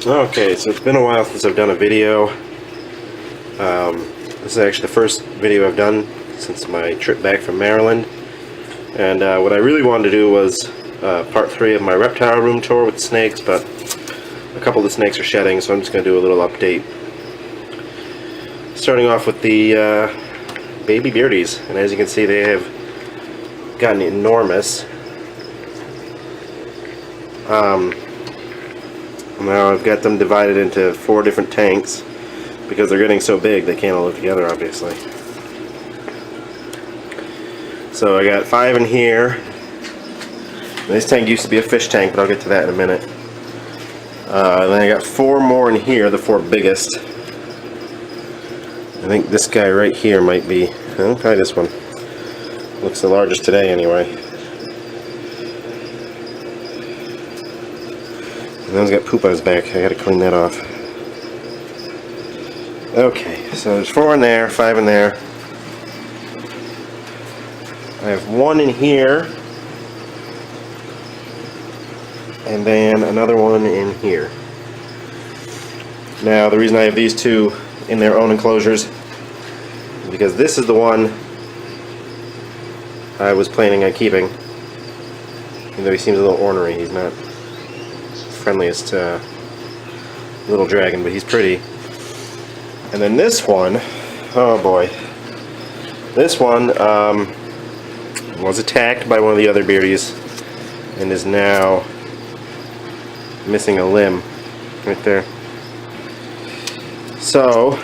Okay, so it's been a while since I've done a video. This is actually the first video I've done since my trip back from Maryland. And what I really wanted to do was part 3 of my reptile room tour with snakes, but a couple of the snakes are shedding, so I'm just going to do a little update. Starting off with the baby beardies, and as you can see they have gotten enormous. Now I've got them divided into 4 different tanks because they're getting so big they can't all live together, obviously. So I got 5 in here. This tank used to be a fish tank, but I'll get to that in a minute. Then I got 4 more in here, the 4 biggest. I think this guy right here might be, probably this one. Looks the largest today anyway. And then he's got poop on his back. I gotta clean that off. Okay, so there's 4 in there, 5 in there. I have 1 in here. And then another one in here. Now the reason I have these 2 in their own enclosures is because this is the one I was planning on keeping. Even though he seems a little ornery, he's not friendliest little dragon, but he's pretty. And then this one, oh boy, this one was attacked by one of the other beardies and is now missing a limb right there. So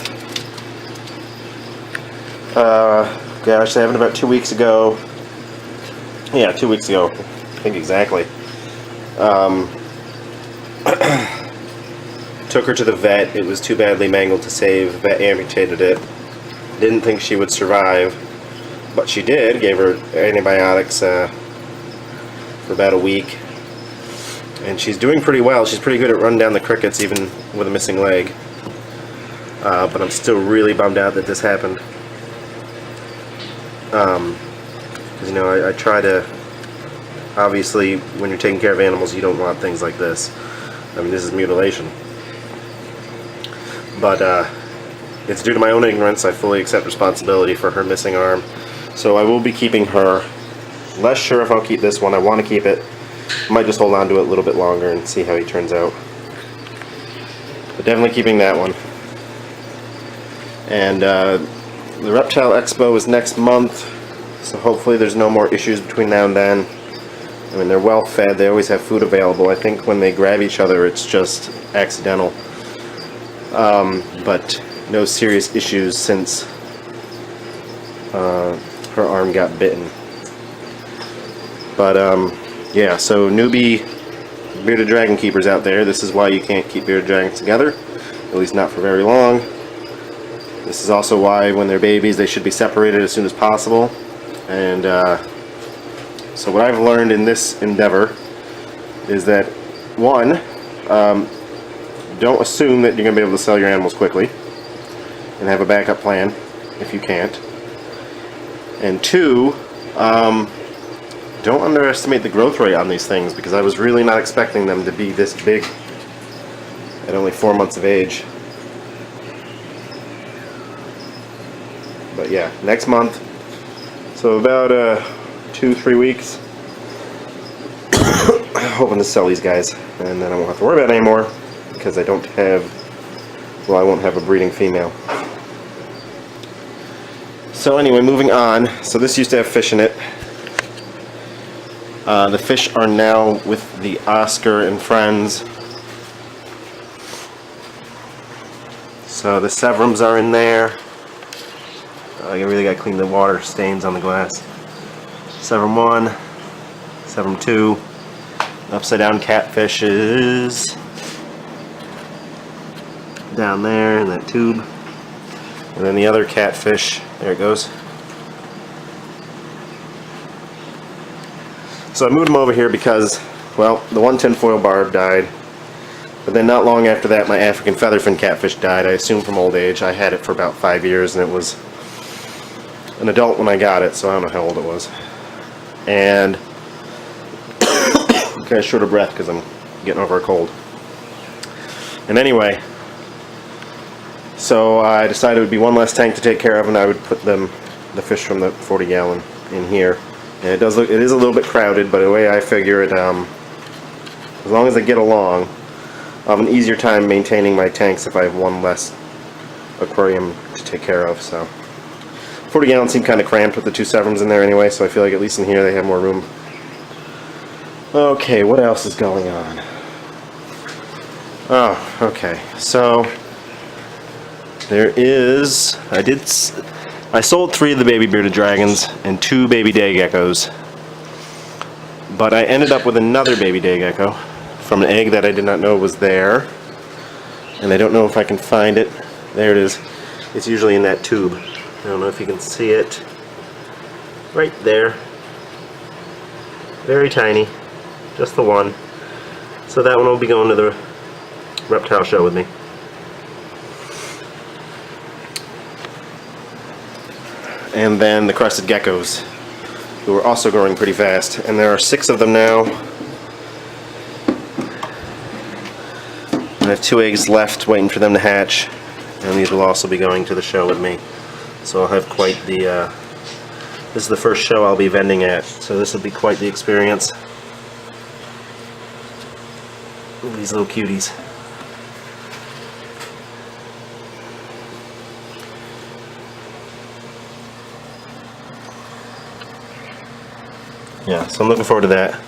gosh, that happened about 2 weeks ago. Yeah, 2 weeks ago, I think exactly. Took her to the vet. It was too badly mangled to save. The vet amputated it. Didn't think she would survive, but she did. Gave her antibiotics for about a week, and she's doing pretty well. She's pretty good at running down the crickets even with a missing leg. But I'm still really bummed out that this happened. Because, you know, I try to, obviously when you're taking care of animals you don't want things like this. I mean, this is mutilation. But it's due to my own ignorance. I fully accept responsibility for her missing arm. So I will be keeping her. Less sure if I'll keep this one. I want to keep it. I might just hold on to it a little bit longer and see how he turns out. But definitely keeping that one. And the Reptile Expo is next month, so hopefully there's no more issues between now and then. I mean, they're well fed, they always have food available. I think when they grab each other it's just accidental. But no serious issues since her arm got bitten. But yeah, so newbie bearded dragon keepers out there, this is why you can't keep bearded dragons together, at least not for very long. This is also why when they're babies they should be separated as soon as possible. And so what I've learned in this endeavor is that, 1, don't assume that you're going to be able to sell your animals quickly, and have a backup plan if you can't. And 2, don't underestimate the growth rate on these things, because I was really not expecting them to be this big at only 4 months of age. But yeah, next month, so about 2-3 weeks, hoping to sell these guys, and then I won't have to worry about it anymore, because I don't have, well, I won't have a breeding female. So anyway, moving on. So this used to have fish in it. The fish are now with the Oscar and friends. So the Severums are in there. I really got to clean the water stains on the glass. Severum 1, Severum 2, upside down catfishes down there in that tube, and then the other catfish, there it goes. So I moved them over here because, well, the one tinfoil barb died, but then not long after that my African featherfin catfish died, I assume from old age. I had it for about 5 years and it was an adult when I got it, so I don't know how old it was. And I'm kind of short of breath because I'm getting over a cold. And anyway, so I decided it would be one less tank to take care of, and I would put the fish from the 40-gallon in here. And it is a little bit crowded, but the way I figure it, as long as they get along, I'll have an easier time maintaining my tanks if I have one less aquarium to take care of. So 40 gallons seem kind of cramped with the 2 Severns in there anyway, so I feel like at least in here they have more room. Okay, what else is going on? Oh, okay. So there is, I sold 3 of the baby bearded dragons and 2 baby day geckos, but I ended up with another baby day gecko from an egg that I did not know was there, and I don't know if I can find it. There it is. It's usually in that tube. I don't know if you can see it. Right there. Very tiny. Just the one. So that one will be going to the reptile show with me. And then the crested geckos, who are also growing pretty fast. And there are 6 of them now. I have 2 eggs left waiting for them to hatch, and these will also be going to the show with me. So I'll have quite the, this is the first show I'll be vending at, so this will be quite the experience. Look at these little cuties. Yeah, so I'm looking forward to that.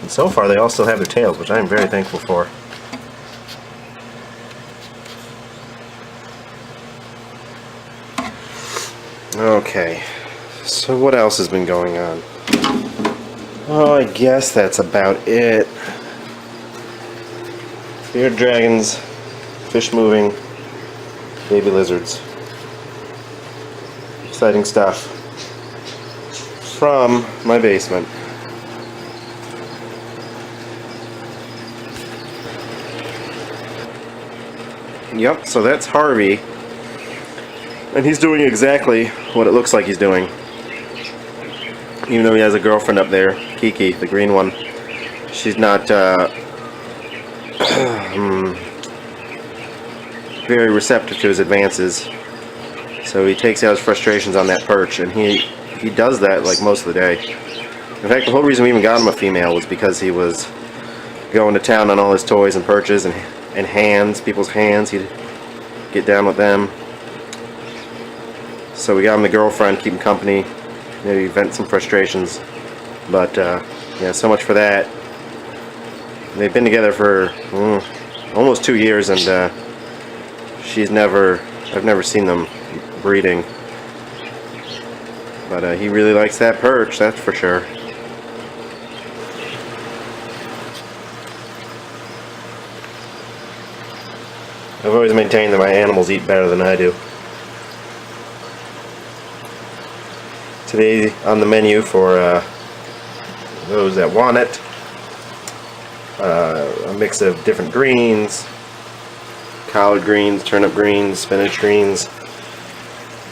And so far they all still have their tails, which I am very thankful for. Okay, so what else has been going on? Oh, I guess that's about it. Bearded dragons, fish moving, baby lizards. Exciting stuff from my basement. Yep, so that's Harvey, and he's doing exactly what it looks like he's doing. Even though he has a girlfriend up there, Kiki, the green one, she's not very receptive to his advances. So he takes out his frustrations on that perch, and he does that like most of the day. In fact, the whole reason we even got him a female was because he was going to town on all his toys and perches and hands, people's hands. He'd get down with them. So we got him the girlfriend, keep him company, maybe vent some frustrations. But yeah, so much for that. They've been together for almost 2 years, and I've never seen them breeding. But he really likes that perch, that's for sure. I've always maintained that my animals eat better than I do. Today on the menu for those that want it, a mix of different greens, collard greens, turnip greens, spinach greens,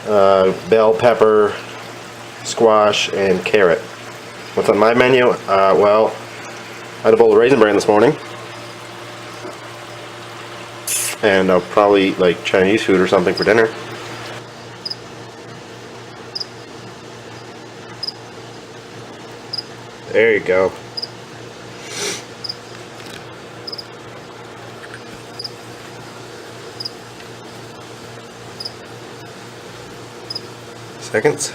bell pepper, squash, and carrot. What's on my menu? Well, I had a bowl of Raisin Bran this morning, and I'll probably eat like Chinese food or something for dinner. There you go. Seconds.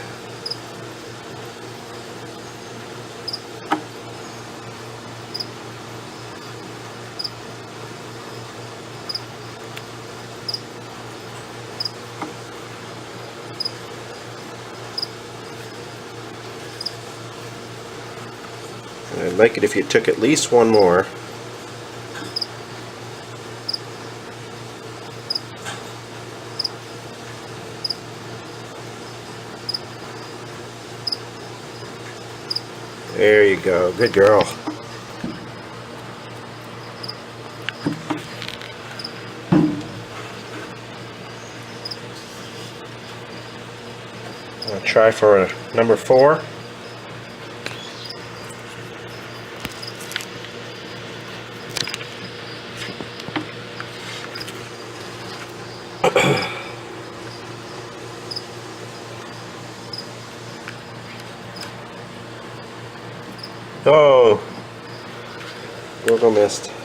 And I'd like it if you took at least one more. There you go. Good girl. I'll try for a number 4. Oh! Go missed.